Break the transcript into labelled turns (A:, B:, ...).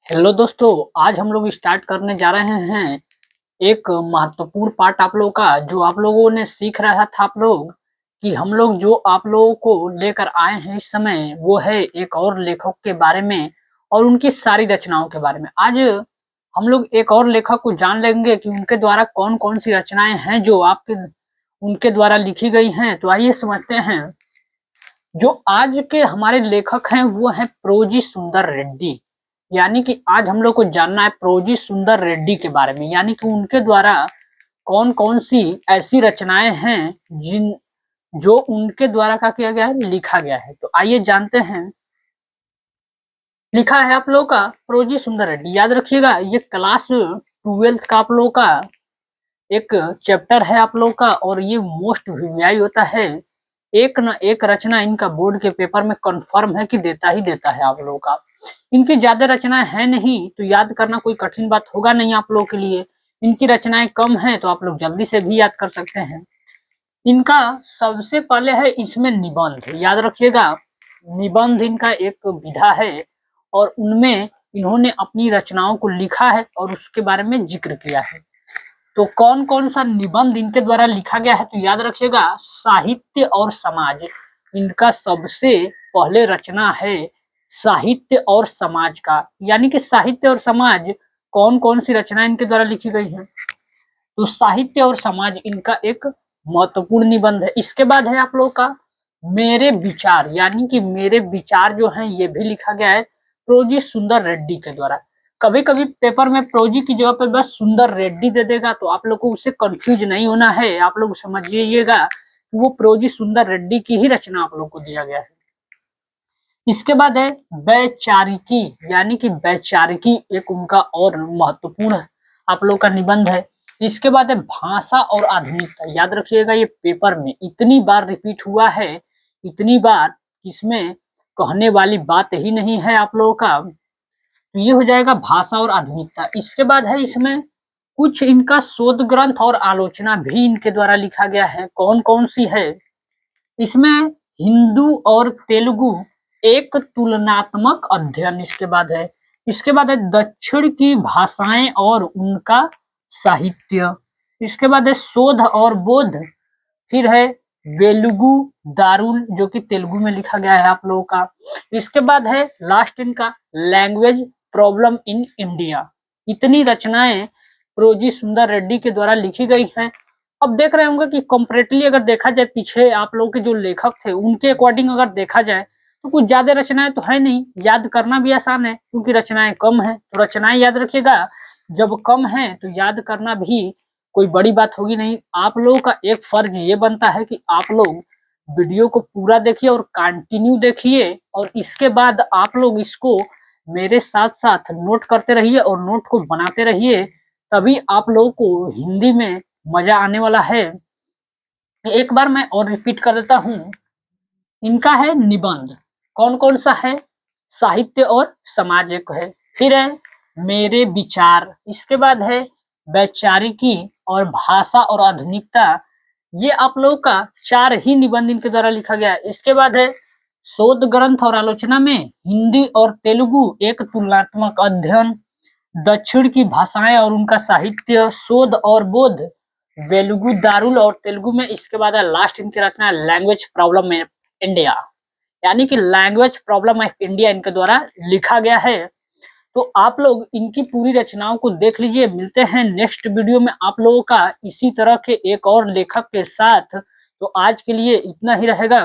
A: Hello दोस्तों, आज हम लोग स्टार्ट करने जा रहे हैं एक महत्वपूर्ण पार्ट आप लोगों का जो आप लोगों ने सीख रहा था आप लोग कि हम लोग जो आप लोगों को लेकर आए हैं इस समय वो है एक और लेखक के बारे में और उनकी सारी रचनाओं के बारे में। आज हम लोग एक और लेखक को जान लेंगे कि उनके द्वारा कौन कौन सी रचनाएं हैं जो आपके उनके द्वारा लिखी गई हैं। तो आइए समझते हैं। जो आज के हमारे लेखक हैं वो हैं प्रोजी सुंदर रेड्डी। यानी कि आज हम लोग को जानना है प्रोजी सुंदर रेड्डी के बारे में, यानी कि उनके द्वारा कौन कौन सी ऐसी रचनाएं हैं जिन जो उनके द्वारा क्या किया गया है, लिखा गया है। तो आइए जानते हैं। लिखा है आप लोगों का प्रोजी सुंदर रेड्डी। याद रखिएगा ये क्लास 12th का आप लोगों का एक चैप्टर है आप लोगों का और ये मोस्ट वीवीआई होता है। एक न एक रचना इनका बोर्ड के पेपर में कंफर्म है कि देता ही देता है आप लोगों का। इनकी ज्यादा रचनाएं है नहीं तो याद करना कोई कठिन बात होगा नहीं आप लोगों के लिए। इनकी रचनाएं कम हैं तो आप लोग जल्दी से भी याद कर सकते हैं। इनका सबसे पहले है इसमें निबंध। याद रखिएगा निबंध इनका एक विधा है और उनमें इन्होंने अपनी रचनाओं को लिखा है और उसके बारे में जिक्र किया है। तो कौन कौन सा निबंध इनके द्वारा लिखा गया है तो याद रखिएगा साहित्य और समाज। इनका सबसे पहले रचना है साहित्य और समाज का। यानी कि साहित्य और समाज कौन कौन सी रचनाएं इनके द्वारा लिखी गई है तो साहित्य और समाज इनका एक महत्वपूर्ण निबंध है। इसके बाद है आप लोग का मेरे विचार। यानी कि मेरे विचार जो हैं ये भी लिखा गया है प्रोजी सुंदर रेड्डी के द्वारा। कभी कभी पेपर में प्रोजी की जगह पर बस सुंदर रेड्डी दे देगा तो आप लोग को उससे कंफ्यूज नहीं होना है। आप लोग समझिएगा कि वो प्रोजी सुंदर रेड्डी की ही रचना आप लोग को दिया गया है। इसके बाद है वैचारिकी। यानी कि वैचारिकी एक उनका और महत्वपूर्ण आप लोग का निबंध है। इसके बाद है भाषा और आधुनिकता। याद रखिएगा ये पेपर में इतनी बार रिपीट हुआ है, इतनी बार इसमें कहने वाली बात ही नहीं है आप लोगों का। तो ये हो जाएगा भाषा और आधुनिकता। इसके बाद है इसमें कुछ इनका शोध ग्रंथ और आलोचना भी इनके द्वारा लिखा गया है। कौन कौन सी है इसमें हिंदू और तेलुगु एक तुलनात्मक अध्ययन। इसके बाद है दक्षिण की भाषाएं और उनका साहित्य। इसके बाद है शोध और बोध। फिर है वेलुगु दारुल जो कि तेलुगु में लिखा गया है आप लोगों का। इसके बाद है लास्ट इनका लैंग्वेज प्रॉब्लम इन इंडिया। इतनी रचनाएं प्रोजी सुंदर रेड्डी के द्वारा लिखी गई हैं। अब देख रहे होंगे कि कंपैरेटिवली अगर देखा जाए पीछे आप लोग के जो लेखक थे उनके अकॉर्डिंग अगर देखा जाए तो कुछ ज्यादा रचनाएं तो है नहीं। याद करना भी आसान है क्योंकि रचनाएं कम है। तो रचनाएं याद रखिएगा जब कम है तो याद करना भी कोई बड़ी बात होगी नहीं। आप लोगों का एक फर्ज ये बनता है कि आप लोग वीडियो को पूरा देखिए और कंटिन्यू देखिए और इसके बाद आप लोग इसको मेरे साथ साथ नोट करते रहिए और नोट को बनाते रहिए। तभी आप लोगों को हिंदी में मजा आने वाला है। एक बार मैं और रिपीट कर देता हूँ। इनका है निबंध। कौन कौन सा है साहित्य और समाज एक है। फिर है मेरे विचार। इसके बाद है वैचारिकी और भाषा और आधुनिकता। ये आप लोगों का 4 ही निबंध इनके द्वारा लिखा गया है। इसके बाद है शोध ग्रंथ और आलोचना में हिंदी और तेलुगु एक तुलनात्मक अध्ययन, दक्षिण की भाषाएं और उनका साहित्य, शोध और बोध, वेलुगु दारुल और तेलुगु में। इसके बाद है लास्ट इनकी रचना लैंग्वेज प्रॉब्लम में इंडिया। यानी कि लैंग्वेज प्रॉब्लम ऑफ इंडिया इनके द्वारा लिखा गया है। तो आप लोग इनकी पूरी रचनाओं को देख लीजिए। मिलते हैं नेक्स्ट वीडियो में आप लोगों का इसी तरह के एक और लेखक के साथ। तो आज के लिए इतना ही रहेगा।